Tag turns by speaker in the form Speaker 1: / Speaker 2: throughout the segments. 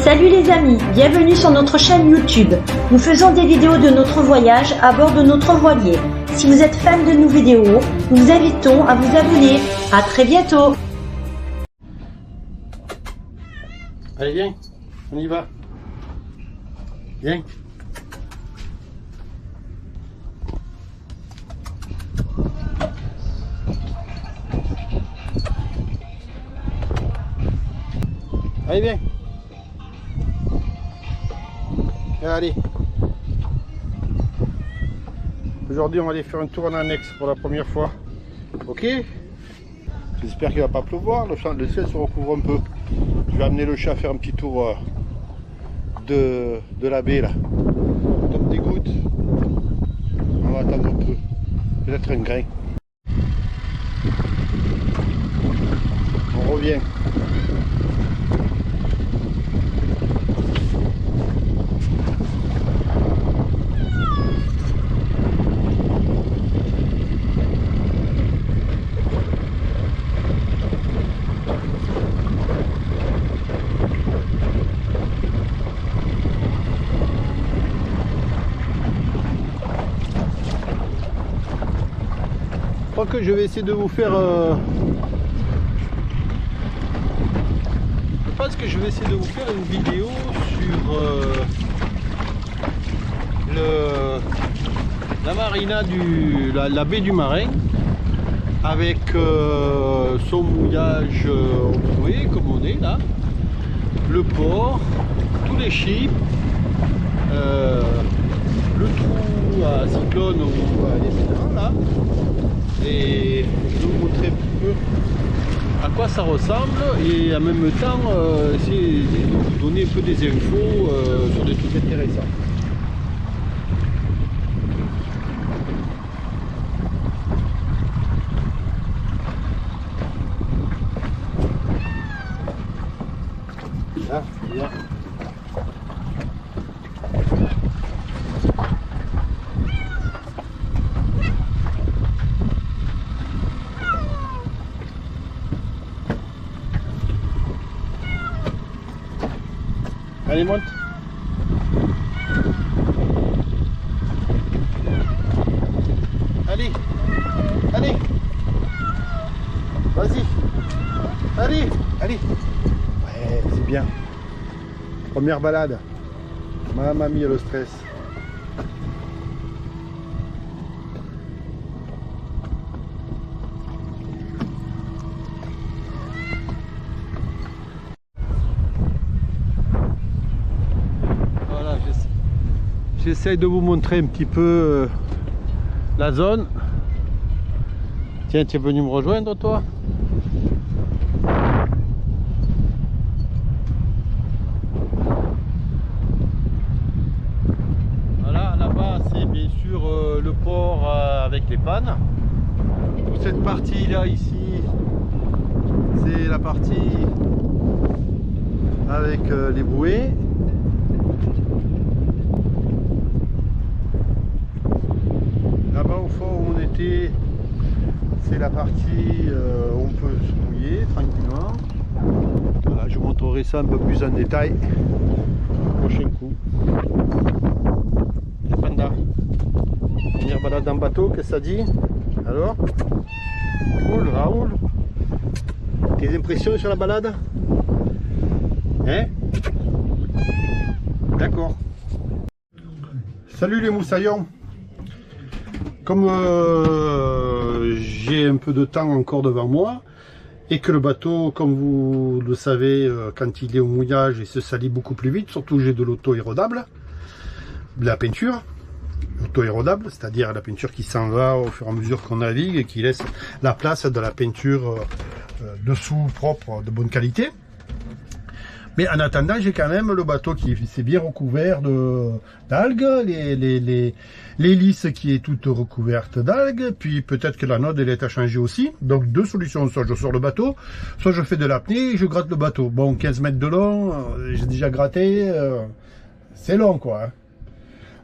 Speaker 1: Salut les amis, bienvenue sur notre chaîne YouTube. Nous faisons des vidéos de notre voyage à bord de notre voilier. Si vous êtes fan de nos vidéos, nous vous invitons à vous abonner. À très bientôt.
Speaker 2: Allez, viens, on y va. Viens. Allez, viens. Allez. Aujourd'hui, on va aller faire un tour en annexe pour la première fois. Ok. J'espère qu'il va pas pleuvoir. Le ciel se recouvre un peu. Je vais amener le chat faire un petit tour de la baie là. Top des gouttes. On va attendre un peu. Peut-être un grain. On revient. Je crois que je vais essayer de vous faire je pense que je vais essayer de vous faire une vidéo sur la marina la baie du Marin avec son mouillage au bouée comme on est là, le port, tous les chips, le trou à cyclone où elle est maintenant là. Et je vais vous montrer un petit peu à quoi ça ressemble et en même temps essayer de vous donner un peu des infos sur des trucs intéressants. Là, bien. Allez, monte. Allez. Allez. Vas-y. Allez. Allez. Ouais, c'est bien. Première balade. Mamma mia, le stress. J'essaie de vous montrer un petit peu la zone. Tiens, tu es venu me rejoindre toi? Voilà, là-bas c'est bien sûr le port avec les pannes. Toute cette partie là ici, c'est la partie avec les bouées. Là-bas au fond où on était, c'est la partie où on peut se mouiller tranquillement. Voilà, je vous montrerai ça un peu plus en détail au prochain coup. Les pandas. Première balade en bateau, qu'est-ce que ça dit? Alors? Cool, Raoul. Tes impressions sur la balade? Hein? D'accord. Salut les moussaillons. Comme j'ai un peu de temps encore devant moi et que le bateau, comme vous le savez, quand il est au mouillage, il se salit beaucoup plus vite, surtout j'ai de l'auto-érodable, de la peinture auto-érodable, c'est-à-dire la peinture qui s'en va au fur et à mesure qu'on navigue et qui laisse la place de la peinture dessous propre de bonne qualité. Mais en attendant, j'ai quand même le bateau qui s'est bien recouvert d'algues, l'hélice qui est toute recouverte d'algues, puis peut-être que la node elle est à changer aussi. Donc deux solutions, soit je sors le bateau, soit je fais de l'apnée et je gratte le bateau. Bon, 15 mètres de long, j'ai déjà gratté, c'est long quoi.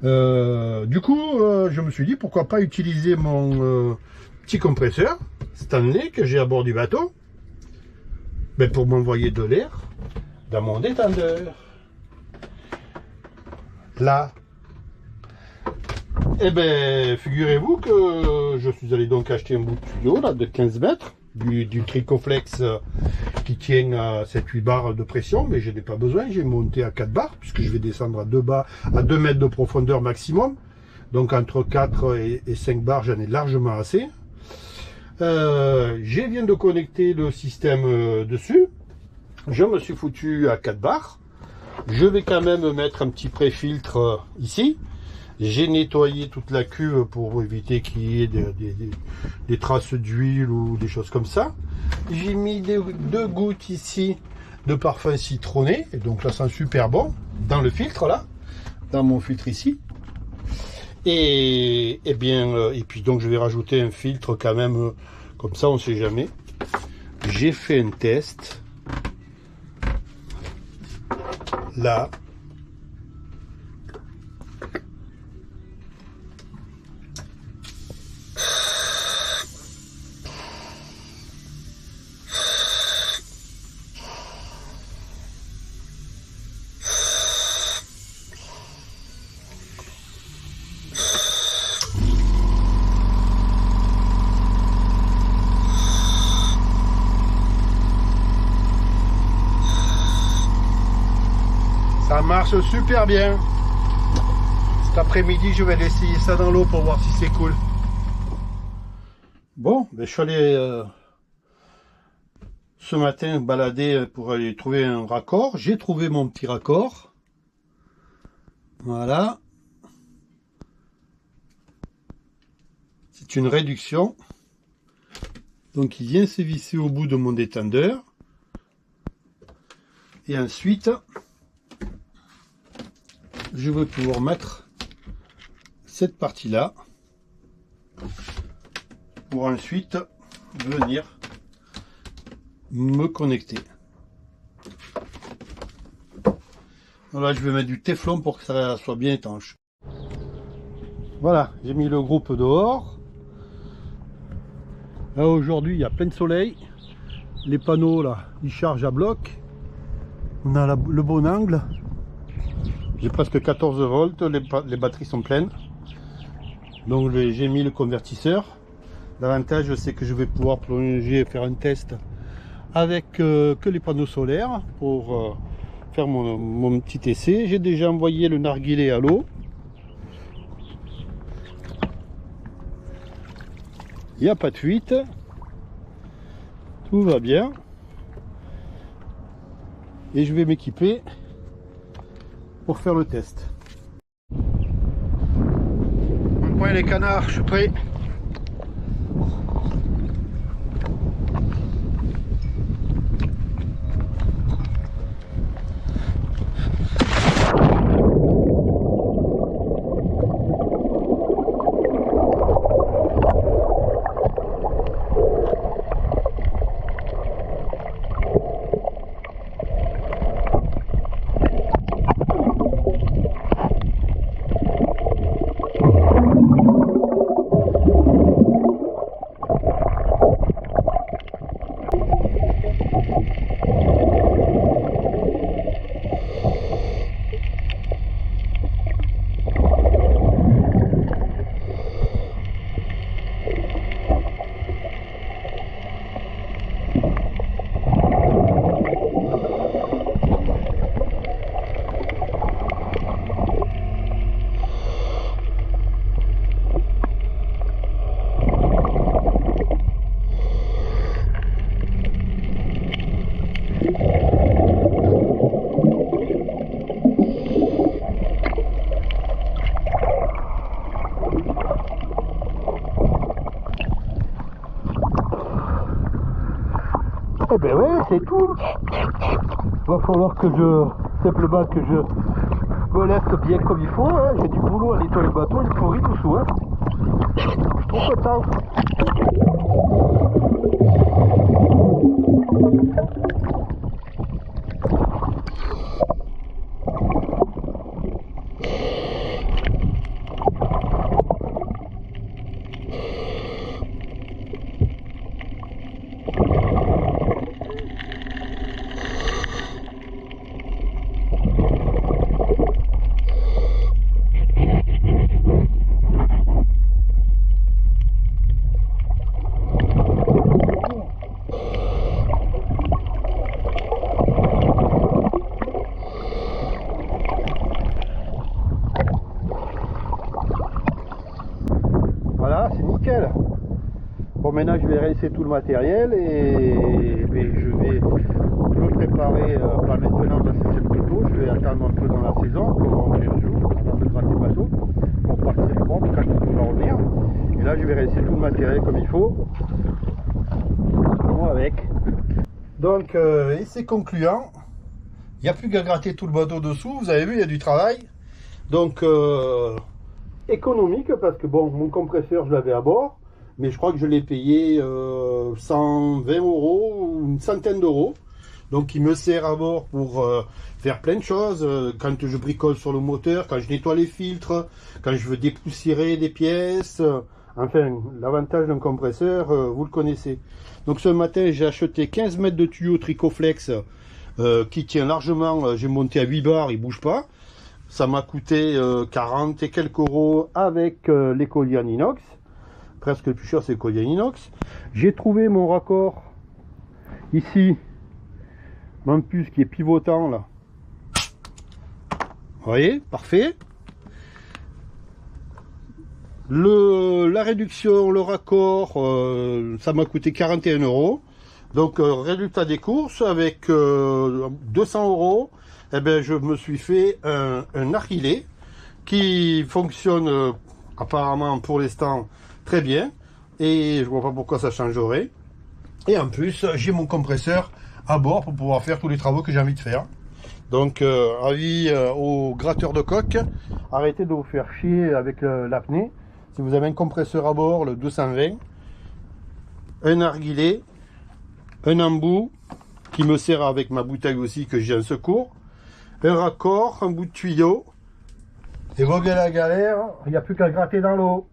Speaker 2: Hein. Du coup, je me suis dit pourquoi pas utiliser mon petit compresseur Stanley que j'ai à bord du bateau, pour m'envoyer de l'air dans mon détendeur. plat. Eh bien, figurez-vous que je suis allé donc acheter un bout de tuyau là, de 15 mètres, du Tricoflex qui tient à 7-8 barres de pression, mais je n'ai pas besoin, j'ai monté à 4 barres, puisque je vais descendre à 2 mètres de profondeur maximum. Donc entre 4 et 5 barres, j'en ai largement assez. Je viens de connecter le système dessus. Je me suis foutu à 4 barres. Je vais quand même mettre un petit pré-filtre ici. J'ai nettoyé toute la cuve pour éviter qu'il y ait des traces d'huile ou des choses comme ça. J'ai mis 2 gouttes ici de parfum citronné. Et donc là, ça sent super bon. Dans le filtre là. Dans mon filtre ici. Et puis donc je vais rajouter un filtre quand même. Comme ça, on ne sait jamais. J'ai fait un test. Là. Ça marche super bien. Cet après-midi, je vais essayer ça dans l'eau pour voir si c'est cool. Bon, ben, je suis allé ce matin balader pour aller trouver un raccord. J'ai trouvé mon petit raccord. Voilà. C'est une réduction. Donc il vient se visser au bout de mon détendeur. Et ensuite, je vais pouvoir mettre cette partie-là pour ensuite venir me connecter. Voilà, je vais mettre du téflon pour que ça soit bien étanche. Voilà, j'ai mis le groupe dehors. Là aujourd'hui, il y a plein de soleil. Les panneaux là, ils chargent à bloc. On a le bon angle. J'ai presque 14 volts, les batteries sont pleines. Donc j'ai mis le convertisseur. L'avantage, c'est que je vais pouvoir plonger et faire un test avec que les panneaux solaires pour faire mon petit essai. J'ai déjà envoyé le narguilé à l'eau. Il n'y a pas de fuite. Tout va bien. Et je vais m'équiper pour faire le test. On prend les canards, je suis prêt. Eh ben ouais, c'est tout. Va falloir que simplement que je me laisse bien comme il faut. Hein. J'ai du boulot à nettoyer le bateau, il pourrit dessous. Hein. Je suis trop content. nickel. Bon, maintenant je vais rincer tout le matériel et je vais me préparer, pas maintenant parce que c'est plus tôt, je vais attendre un peu dans la saison, pendant 15 jours, avant de gratter le bateau, pour partir propre quand il va revenir. Et là je vais rincer tout le matériel comme il faut. Bon, avec. Donc, et c'est concluant. Il n'y a plus qu'à gratter tout le bateau dessous, vous avez vu, il y a du travail. Donc, économique, parce que bon, mon compresseur, je l'avais à bord, mais je crois que je l'ai payé 120 euros, une centaine d'euros. Donc, il me sert à bord pour faire plein de choses. Quand je bricole sur le moteur, quand je nettoie les filtres, quand je veux dépoussiérer des pièces. Enfin, l'avantage d'un compresseur, vous le connaissez. Donc, ce matin, j'ai acheté 15 mètres de tuyau Tricoflex qui tient largement. J'ai monté à 8 bars, il ne bouge pas. Ça m'a coûté 40 et quelques euros avec les colliers en inox. Presque le plus cher, c'est le collier en inox. J'ai trouvé mon raccord ici, mon puce qui est pivotant là. Vous voyez, parfait. La réduction, le raccord, ça m'a coûté 41 euros. Donc, résultat des courses, avec 200 euros. Eh bien, je me suis fait un narguilé qui fonctionne apparemment pour l'instant très bien. Et je vois pas pourquoi ça changerait. Et en plus, j'ai mon compresseur à bord pour pouvoir faire tous les travaux que j'ai envie de faire. Donc, avis aux gratteurs de coque, arrêtez de vous faire chier avec l'apnée. Si vous avez un compresseur à bord, le 220, un narguilé, un embout qui me sert avec ma bouteille aussi que j'ai en secours, un raccord, un bout de tuyau, et voguez la galère, il n'y a plus qu'à gratter dans l'eau.